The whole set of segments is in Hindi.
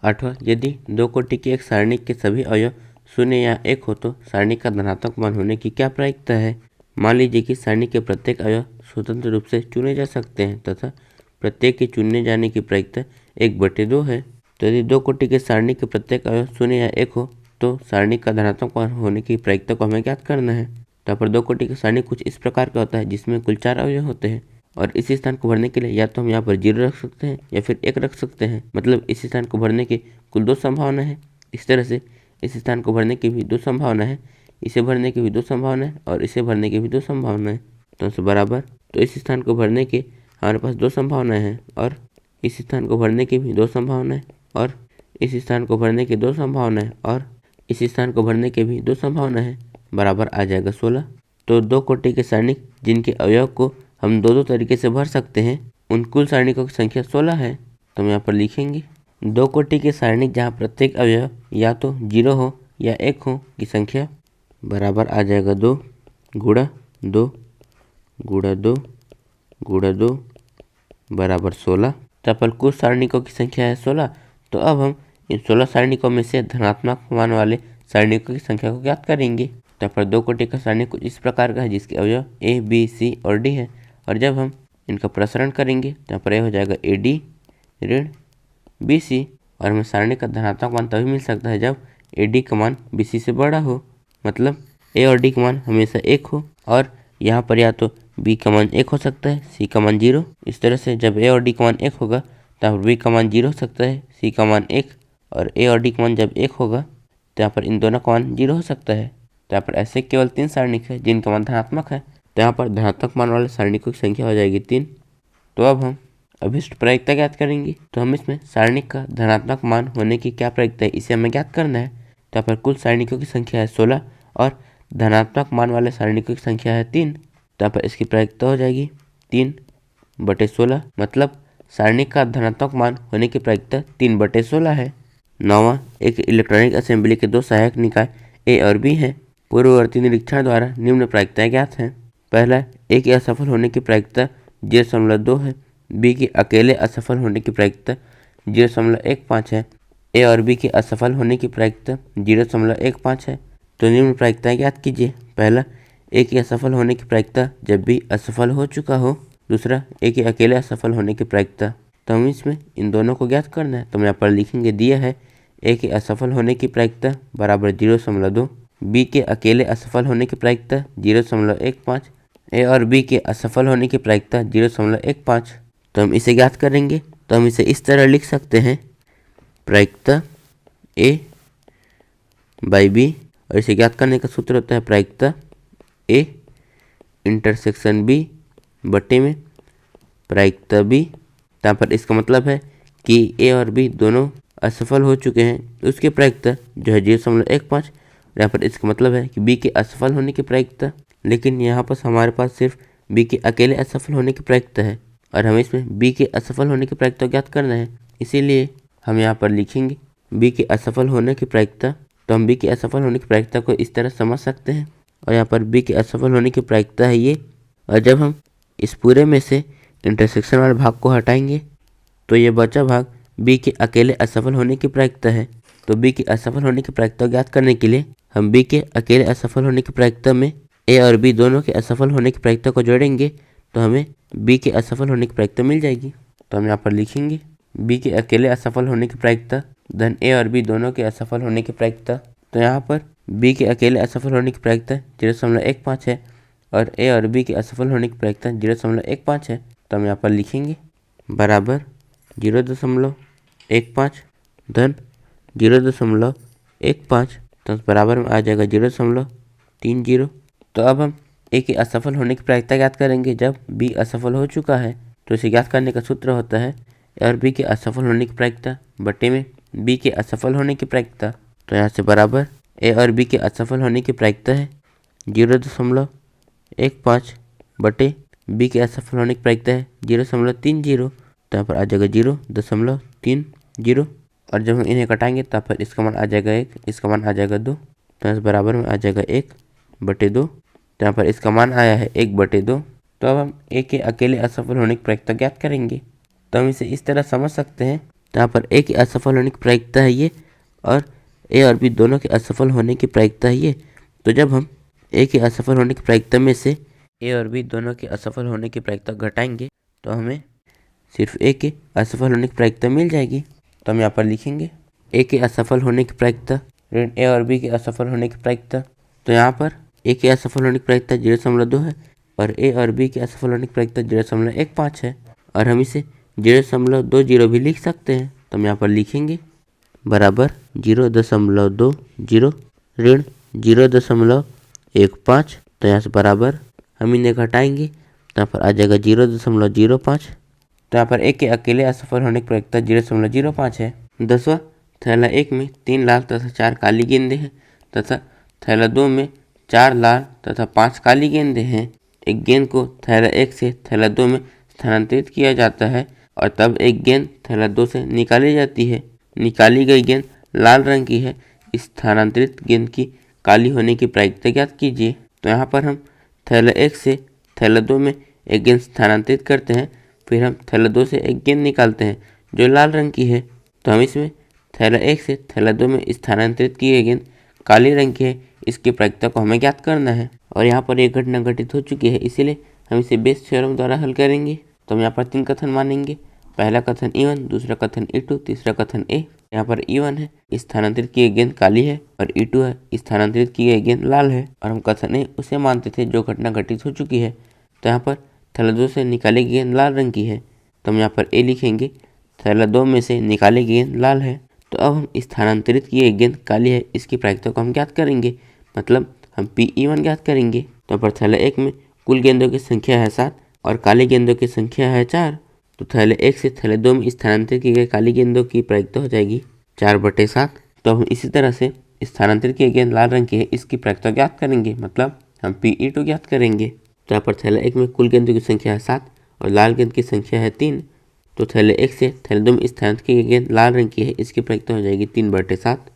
8वां, यदि दो कोटि के एक सारणी के सभी अवयव शून्य या एक हो तो सारणी का धनात्मक मान होने की क्या प्रायिकता है। मान लीजिए कि सारणी के प्रत्येक अवयव स्वतंत्र रूप से चुने जा सकते हैं तथा प्रत्येक के चुने जाने की प्रायिकता 1/2 है। तो यदि दो कोटि के सारणी के प्रत्येक अवयव शून्य या एक हो तो सारणी का धनात्मक मान होने की प्रायिकता को हमें ज्ञात करना है। यहाँ पर दो कोटि का सारणी कुछ इस प्रकार का होता है जिसमें कुल 4 अवयव होते हैं और इस स्थान को भरने के लिए या तो हम यहाँ पर 0 रख सकते हैं या फिर 1 रख सकते हैं। मतलब इस स्थान को भरने की कुल 2 संभावना है। इस तरह से इस स्थान को भरने की भी 2 संभावना है, इसे भरने की भी 2 संभावना है और इसे भरने की भी 2 संभावना है। तो उससे बराबर, तो इस स्थान को भरने के हमारे पास 2 संभावनाएं हैं और इस स्थान को भरने की भी 2 संभावनाएं और इस स्थान को भरने की 2 संभावनाएं और इस स्थान को भरने के भी 2 संभावना है, बराबर आ जाएगा 16। तो दो कोटि के सारणी जिनके अवयव को हम दो तरीके से भर सकते हैं उन कुल सारणिकों की संख्या 16 है। तो हम यहाँ पर लिखेंगे दो कोटि के सारणी जहाँ प्रत्येक अवयव या तो 0 हो या 1 हो की संख्या बराबर आ जाएगा 2 गुणा 2 गुणा 2 गुणा 2 बराबर 16। यहाँ पर कुल सारणिकों की संख्या है 16। तो अब हम इन 16 सारणिकों में से धनात्मक मान वाले सारणिकों की संख्या को ज्ञात करेंगे। यहाँ पर दो कोटि का सारणी कुछ इस प्रकार का है जिसके अवयव A, B, C और D है और जब हम इनका प्रसारण करेंगे तो यहाँ पर यह हो जाएगा AD ऋण BC और हमें सारणी का धनात्मक मान तभी मिल सकता है जब AD का मान BC से बड़ा हो, मतलब A और D का मान हमेशा 1 हो और यहाँ पर या तो B का मान 1 हो सकता है, C का मान 0। इस तरह से जब A और D का मान 1 होगा तो यहाँ पर B का मान 0 हो सकता है, C का मान 1 और A और D का मान जब 1 होगा तो यहाँ पर इन दोनों का मान 0 हो सकता है। तो यहाँ पर ऐसे केवल 3 सारणिक है जिनका मान धनात्मक है। तो यहाँ पर धनात्मक मान वाले सारणिकों की संख्या हो जाएगी 3। तो अब हम अभिष्ट प्रायिकता ज्ञात करेंगे। तो हम इसमें सारणिक का धनात्मक मान होने की क्या प्रायिकता है इसे हमें ज्ञात करना है। तो यहाँ पर कुल सारणिकों की संख्या है 16 और धनात्मक मान वाले सारणिकों की संख्या है 3। तो यहाँ पर इसकी प्रायिकता हो जाएगी 3/16, मतलब सारणी का धनात्मक मान होने की प्रायिकता 3/16 है। 9वां, एक इलेक्ट्रॉनिक असेंबली के 2 सहायक निकाय A और B हैं। पूर्ववर्ती निरीक्षण द्वारा निम्न प्रायिकताएं ज्ञात हैं। पहला, A के असफल होने की प्रायिकता 0.2 है। B के अकेले असफल होने की प्रायिकता 0.15 है। A और B के असफल होने की प्रायिकता 0.15 है। तो निम्न प्रायिकताएं ज्ञात कीजिए। पहला, A के असफल होने की प्रायिकता जब B असफल हो चुका हो। दूसरा, A के अकेले असफल होने की प्रायिकता। तो हम इसमें इन दोनों को ज्ञात करना है। तो हम यहाँ पर लिखेंगे दिया है A के असफल होने की प्रायिकता बराबर 0.2, B के अकेले असफल होने की प्रायिकता 0.15, A और B के असफल होने की प्रायिकता 0.15। तो हम इसे ज्ञात करेंगे। तो हम इसे इस तरह लिख सकते हैं, प्रायिकता A बाई B, और इसे ज्ञात करने का सूत्र होता है प्रायिकता A इंटरसेक्शन B बटे में प्रायिकता B। यहाँ पर इसका मतलब है कि A और B दोनों असफल हो चुके हैं, उसकी प्रायिकता जो है 0.15। यहाँ पर इसका मतलब है कि B के असफल होने की प्रायिकता, लेकिन यहाँ पर हमारे पास सिर्फ B के अकेले असफल होने की प्रायिकता है और हमें इसमें B के असफल होने की प्रायिकता ज्ञात करना है। इसीलिए हम यहाँ पर लिखेंगे B के असफल होने की प्रायिकता। तो हम B के असफल होने की प्रायिकता को इस तरह समझ सकते हैं और यहाँ पर B के असफल होने की प्रायिकता है ये, और जब हम इस पूरे में से इंटरसेक्शन वाले भाग को हटाएंगे तो ये बचा भाग B के अकेले असफल होने की प्रायिकता है। तो B के असफल होने की प्रायिकता ज्ञात करने के लिए हम B के अकेले असफल होने की प्रायिकता में A और B दोनों के असफल होने की प्रायिकता को जोड़ेंगे तो हमें B के असफल होने की प्रायिकता मिल जाएगी। तो हम यहाँ पर लिखेंगे B के अकेले असफल होने की प्रायिकता धन A और B दोनों के असफल होने की प्रायिकता। तो यहाँ पर B के अकेले असफल होने की प्रायिकता 0.15 है और A और B के असफल होने की प्रायिकता 0.15 है। तो हम यहाँ पर लिखेंगे बराबर 0.15 धन 0.15, तो बराबर में आ जाएगा 0.30। तो अब हम A के असफल होने की प्रायिकता ज्ञात करेंगे जब B असफल हो चुका है। तो इसे ज्ञात करने का सूत्र होता है A और B के असफल होने की प्रायिकता बटे में B के असफल होने की प्रायिकता। तो यहाँ से बराबर A और B के असफल होने की प्रायिकता है 0.15 बटे B के असफल होने की प्रायिकता है 0.30। तो यहाँ पर आ जाएगा 0.30 और जब हम इन्हें कटाएंगे तो यहाँ पर इसका मान आ जाएगा 1, इसका मान आ जाएगा 2। तो यहाँ बराबर में आ जाएगा 1/2। तो यहाँ पर इसका मान आया है 1/2। तो अब हम A के अकेले असफल होने की प्रायिकता ज्ञात करेंगे। तो हम इसे इस तरह समझ सकते हैं तो यहाँ पर ए के असफल होने की प्रायिकता है ये और ए और बी दोनों के असफल होने की प्रायिकता है ये। तो जब हम ए के असफल होने की प्रायिकता में से ए और बी दोनों के असफल होने की प्रायिकता घटाएंगे तो हमें सिर्फ ए के असफल होने की प्रायिकता मिल जाएगी। तो हम यहाँ पर लिखेंगे ए के असफल होने की प्रायिकता ऋण ए और बी के असफल होने की प्रायिकता। तो यहाँ पर ए के असफल होने की प्रायिकता 0.2 है और ए और बी के असफल होने की प्रायिकता 0.15 है और हम इसे 0.20 भी लिख सकते हैं। तो हम यहाँ पर लिखेंगे बराबर 0.20 ऋण 0.15। तो यहाँ से बराबर हम इन्हें घटाएंगे तो यहाँ पर आ जाएगा 0.05। तो यहाँ पर ए के अकेले असफल होने की प्रायिकता 0.05 है। 10वां थैला 1 में 3 लाल तथा 4 काली गेंदें हैं तथा थैला 2 में 4 लाल तथा 5 काली गेंदें हैं। एक गेंद को थैला 1 से थैला 2 में स्थानांतरित किया जाता है और तब एक गेंद थैला 2 से निकाली जाती है। निकाली गई गेंद लाल रंग की है। स्थानांतरित गेंद की काली होने की प्रायिकता ज्ञात कीजिए। तो यहाँ पर हम थैला 1 से थैला 2 में एक गेंद स्थानांतरित करते हैं, फिर हम थैला 2 से एक गेंद निकालते हैं जो लाल रंग की है। तो हम इसमें थैला 1 से थैला 2 में स्थानांतरित की गई गेंद काली रंग की है, इसकी प्रायिकता को हमें ज्ञात करना है। और यहाँ पर एक घटना घटित हो चुकी है, इसीलिए हम इसे बेस थ्योरम द्वारा हल करेंगे। तो हम यहाँ पर 3 कथन मानेंगे। पहला कथन E1, दूसरा कथन E2, तीसरा कथन A। यहाँ पर E1 है स्थानांतरित की गई गेंद काली है और E2 है स्थानांतरित की गई गेंद लाल है और हम कथन A उसे मानते थे जो घटना घटित हो चुकी है। तो यहाँ पर थैला 2 से निकाली गई गेंद लाल रंग की है, तो हम यहाँ पर A लिखेंगे। थैला 2 में से निकाली गई गेंद लाल है, तो अब हम स्थानांतरित की गई गेंद काली है, इसकी प्रायिकता को हम ज्ञात करेंगे, मतलब हम PE1 ज्ञात करेंगे। तो पर थैला 1 में कुल गेंदों की संख्या है 7 और काली गेंदों की संख्या है 4। तो थैले 1 से थैले 2 में स्थानांतरित की गई काली गेंदों की प्रायिकता हो जाएगी 4/7। तो हम इसी तरह से स्थानांतरित की गेंद लाल रंग की है, इसकी प्रायिकता ज्ञात करेंगे, मतलब हम PE2 ज्ञात करेंगे। तो यहाँ पर थैला 1 में कुल गेंदों की संख्या है 7 और लाल गेंद की संख्या है 3। तो थैले 1 से थैले 2 में स्थानांतरित की गई गेंद लाल रंग की है, इसकी प्रायिकता हो जाएगी 3/7।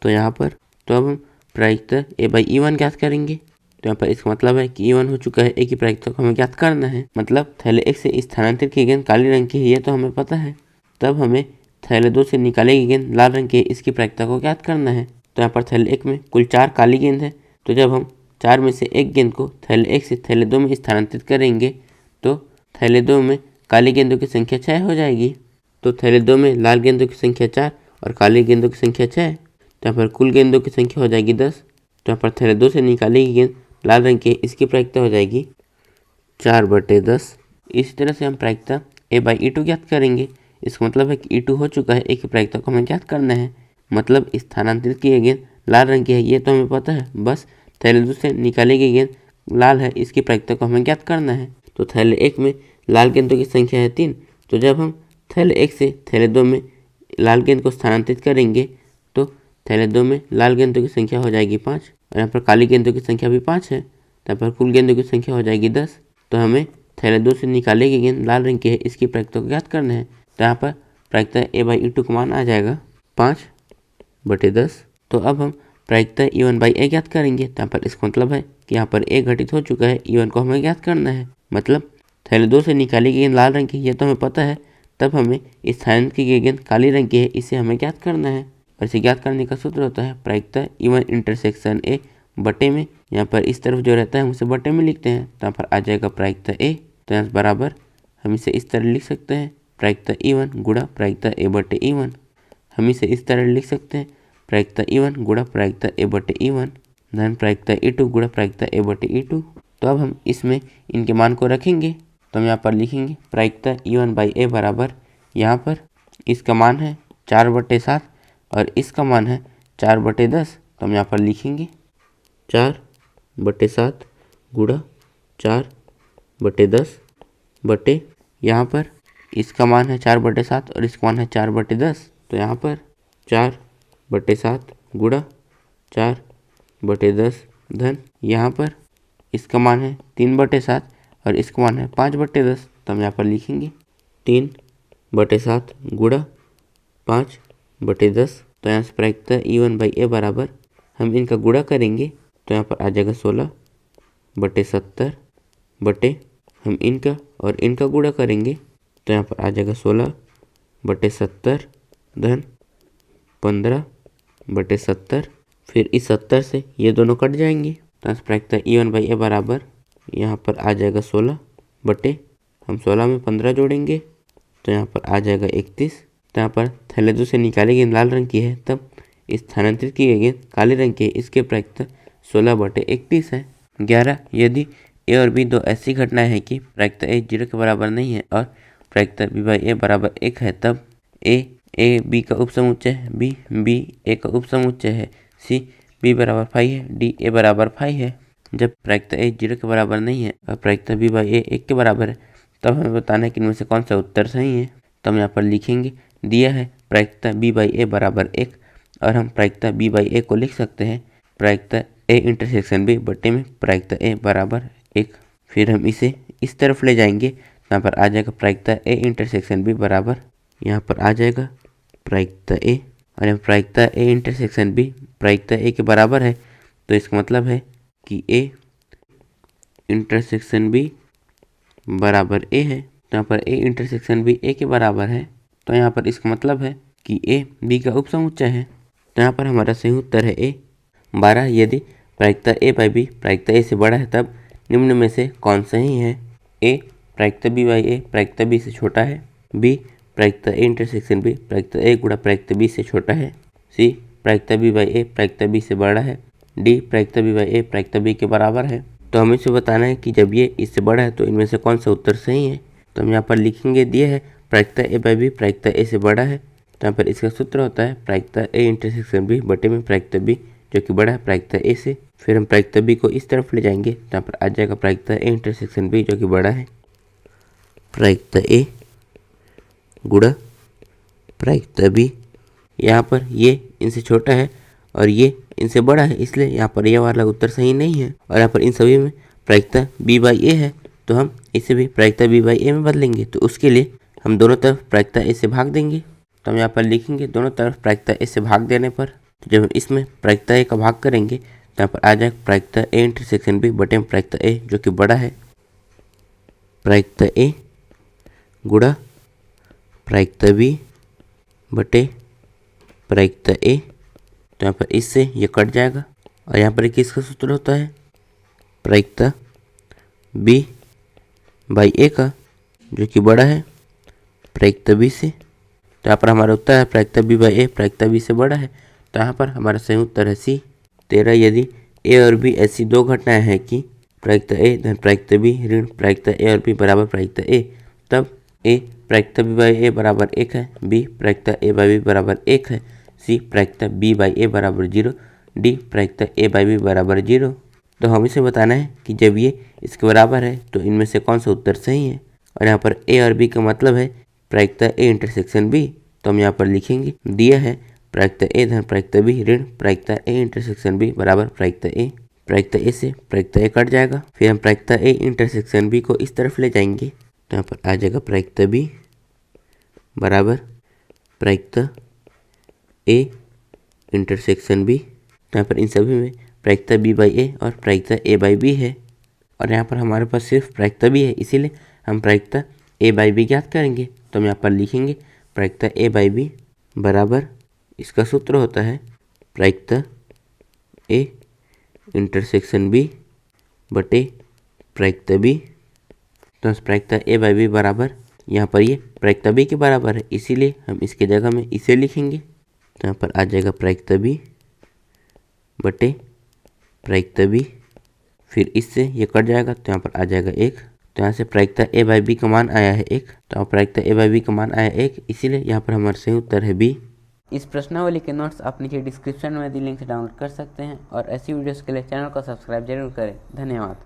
तो यहाँ पर तो अब हम प्रायिकता A/E1 ज्ञात करेंगे। तो यहाँ पर इसका मतलब है कि E1 हो चुका है, A की प्रायिकता को हमें ज्ञात करना है, मतलब थैले 1 से स्थानांतरित की गेंद काली रंग की है, ये तो हमें पता है। तब हमें थैले 2 से निकाली गई गेंद लाल रंग की है, इसकी प्रायिकता को ज्ञात करना है। तो यहाँ पर थैले 1 में कुल 4 काली गेंद है, तो जब हम 4 में से एक गेंद को थैले 1 से थैले 2 में स्थानांतरित करेंगे तो थैले 2 में काली गेंदों की संख्या 6 हो जाएगी। तो थैले 2 में लाल गेंदों की संख्या 4 और काली गेंदों की संख्या 6, तो यहाँ पर कुल गेंदों की संख्या हो जाएगी 10। तो यहाँ पर थैले 2 से निकाली गई गेंद लाल रंग की, इसकी प्रायिकता हो जाएगी 4/10। इसी तरह से हम प्रायिकता A/E2 ज्ञात करेंगे। इसका मतलब है कि E2 हो चुका है, A की प्रायिकता को हमें ज्ञात करना है, मतलब स्थानांतरित की गई गेंद लाल रंग की है, ये तो हमें पता है, बस थैले 2 से निकाली गई गेंद लाल है, इसकी प्रायिकता को हमें ज्ञात करना है। तो थैले 1 में लाल गेंदों की संख्या है 3, तो जब हम थैले 1 से थैले 2 में लाल गेंद को स्थानांतरित करेंगे तो थैले 2 में लाल गेंदों की संख्या हो जाएगी 5 और यहाँ पर काली गेंदों की संख्या भी 5 है, तो यहाँ पर कुल गेंदों की संख्या हो जाएगी 10। तो हमें थैले 2 से निकाली गई गेंद लाल रंग की है, इसकी प्रायिकता को ज्ञात करना है। तो यहाँ पर प्रायिकता A/E2 का मान आ जाएगा 5/10। तो अब हम प्रायिकता E1/A ज्ञात करेंगे। तो यहाँ पर इसका मतलब है कि यहाँ पर A घटित हो चुका है, E1 को हमें ज्ञात करना है, मतलब थैले 2 से निकाली गई गेंद लाल रंग की, ये तो हमें पता है, तब हमें स्थानांतरित की गई गेंद काली रंग की है, इसे हमें ज्ञात करना है। और इसे ज्ञात करने का सूत्र होता है प्रायिकता E1 इंटरसेक्शन A बटे में, यहाँ पर इस तरफ जो रहता है हम उसे बटे में लिखते हैं, तो यहाँ पर आ जाएगा प्रायिकता A। तो यहाँ बराबर हम इसे इस तरह लिख सकते हैं, प्रायिकता E1 गुणा प्रायिकता A/E1। हम इसे इस तरह लिख सकते हैं, प्रायिकता E1 गुणा प्रायिकता A/E1 धन प्रायिकता E2 गुणा प्रायिकता A/E2। तो अब हम इसमें इनके मान को रखेंगे, तो हम यहाँ पर लिखेंगे प्रायिकता E1/A बराबर, यहाँ पर इसका मान है 4/7 और इसका मान है 4/10। तो हम यहाँ पर लिखेंगे 4/7 गुणा 4/10 बटे, यहाँ पर इसका मान है 4/7 और इसका मान है 4/10। तो यहाँ पर 4/7 गुणा 4/10 धन, यहाँ पर इसका मान है 3/7 और इसका मान है 5/10। तो हम यहाँ पर लिखेंगे 3/7 गुणा 5/10। तो यहाँ से प्रायिकता E1/A बराबर, हम इनका गुणा करेंगे तो यहाँ पर आ जाएगा 16/70 बटे, हम इनका और इनका गुणा करेंगे तो यहाँ पर आ जाएगा 16/70 धन 15/70। फिर इस 70 से ये दोनों कट जाएंगे तो प्रायिकता E1/A बराबर यहाँ पर आ जाएगा 16 बटे, हम 16 में 15 जोड़ेंगे तो यहाँ पर आ जाएगा 31। तो यहाँ पर थैलेदो से निकाली गेंद लाल रंग की है, तब स्थानांतरित की गई गेंद काले रंग की है, इसके प्रायिकता 16/31 है। 11 यदि ए और बी दो ऐसी घटनाएं हैं कि प्रायिकता ए 0 के बराबर नहीं है और प्रायिकता B/A बराबर 1 है, तब ए बी का उपसमुच्चय है, बी ए का उपसमुच्चय है, सी बी बराबर 5 है, डी ए बराबर 5 है। जब प्रायिकता ए 0 के बराबर नहीं है और प्रायिकता B/A 1 के बराबर है, तब हमें बताना है कि इनमें से कौन सा उत्तर सही है। तो हम यहाँ पर लिखेंगे, दिया है प्रायिकता B/A बराबर 1 और हम प्रायिकता B/A को लिख सकते हैं प्रायिकता A इंटरसेक्शन B बटे में प्रायिकता A बराबर 1। फिर हम इसे इस तरफ ले जाएंगे, यहाँ पर आ जाएगा प्रायिकता A इंटरसेक्शन B बराबर, यहाँ पर आ जाएगा प्रायिकता A, और यहाँ प्रायिकता A इंटरसेक्शन B प्रायिकता A के बराबर है, तो इसका मतलब है कि A इंटरसेक्शन B बराबर A है। तो यहाँ पर A इंटरसेक्शन B A के बराबर है, तो यहाँ पर इसका मतलब है कि A B का उपसमुच्चय है। तो यहाँ पर हमारा सही उत्तर है A। 12 यदि प्रायिकता A/B प्रायिकता A से बड़ा है, तब निम्न में से कौन सही है। A प्रायिकता B/A प्रायिकता B से छोटा है, B प्रायिकता A इंटरसेक्शन B प्रायिकता A गुणा प्रायिकता B से छोटा है, C प्रायिकता B/A प्रायिकता B से बड़ा है, D प्रायिकता B/A प्रायिकता B के बराबर है। तो हमें इसे बताना है कि जब ये इससे बड़ा है तो इनमें से कौन सा उत्तर सही है। तो हम यहाँ पर लिखेंगे, दिया है प्रायिकता A/B प्रायिकता A से बड़ा है, तो यहाँ पर इसका सूत्र होता है प्रायिकता A इंटरसेक्शन B बटे में प्रायिकता B जो कि बड़ा है प्रायिकता A से। फिर हम प्रायिकता B को इस तरफ ले जाएंगे तो यहाँ पर आ जाएगा प्रायिकता A इंटरसेक्शन B जो कि बड़ा है प्रायिकता A गुणा प्रायिकता B। यहाँ पर ये इनसे छोटा है और ये इनसे बड़ा है, इसलिए यहाँ पर यह वाला उत्तर सही नहीं है। और यहाँ पर इन सभी में प्रायिकता B/A है, तो हम इसे भी प्रायिकता B/A में बदलेंगे। तो उसके लिए हम दोनों तरफ प्रायिकता A से भाग देंगे। तो हम यहाँ पर लिखेंगे, दोनों तरफ प्रायिकता A से भाग देने पर, तो जब हम इसमें प्रायिकता A का भाग करेंगे तो यहाँ पर आ जाएगा प्रायिकता A इंटरसेक्शन B बटे में प्रायिकता A जो कि बड़ा है प्रायिकता A गुणा प्रायिकता B बटे प्रायिकता A। तो यहाँ पर इससे ये कट जाएगा और यहाँ पर किसका सूत्र होता है प्रायिकता B/A का जो कि बड़ा है प्रायिकता B से। तो यहाँ पर हमारा उत्तर है प्रायिकता B/A प्रायिकता B से बड़ा है, तो यहाँ पर हमारा सही उत्तर है C। 13 यदि A और B ऐसी दो घटनाएं हैं कि प्रायिकता A धन प्रायिकता B ऋण प्रायिकता A और B बराबर प्रायिकता A, तब A प्रायिकता B/A बराबर 1 है, B प्रायिकता A/B बराबर 1 है, C प्रायिकता B/A बराबर 0, D प्रायिकता A/B बराबर 0। तो हमें इसे बताना है कि जब ये इसके बराबर है तो इनमें से कौन सा उत्तर सही है। और यहाँ पर A और B का मतलब है प्रायिकता A इंटरसेक्शन B, तो हम यहाँ पर लिखेंगे, दिया है प्रायिकता A धन प्रायिकता B ऋण प्रायिकता A इंटरसेक्शन B बराबर प्रायिकता A। प्रायिकता A से प्रायिकता A कट जाएगा, फिर हम प्रायिकता A इंटरसेक्शन B को इस तरफ ले जाएंगे तो यहाँ पर आ जाएगा प्रायिकता B बराबर प्रायिकता A इंटरसेक्शन B। तो यहाँ पर इन सभी में प्रायिकता B/A और प्रायिकता A/B है, और यहाँ पर हमारे पास सिर्फ प्रायिकता B है, इसीलिए हम प्रायिकता A/B ज्ञात करेंगे। तो हम यहाँ पर लिखेंगे प्रायिकता A/B बराबर, इसका सूत्र होता है प्रायिकता A इंटरसेक्शन B बटे प्रायिकता B। तो प्रायिकता A/B बराबर, यहाँ पर ये प्रायिकता B के बराबर है, इसीलिए हम इसके जगह में इसे लिखेंगे। तो यहाँ पर आ जाएगा प्रायिकता B बटे प्रायिकता B, फिर इससे ये कट जाएगा तो यहाँ पर आ जाएगा 1। तो यहाँ से प्रायिकता A/B का मान आया है 1, तो प्रायिकता A/B का मान आया 1, इसीलिए यहाँ पर हमारा सही उत्तर है B। इस प्रश्नावली के नोट्स आप नीचे डिस्क्रिप्शन में दी लिंक से डाउनलोड कर सकते हैं और ऐसी वीडियोस के लिए चैनल को सब्सक्राइब जरूर करें। धन्यवाद।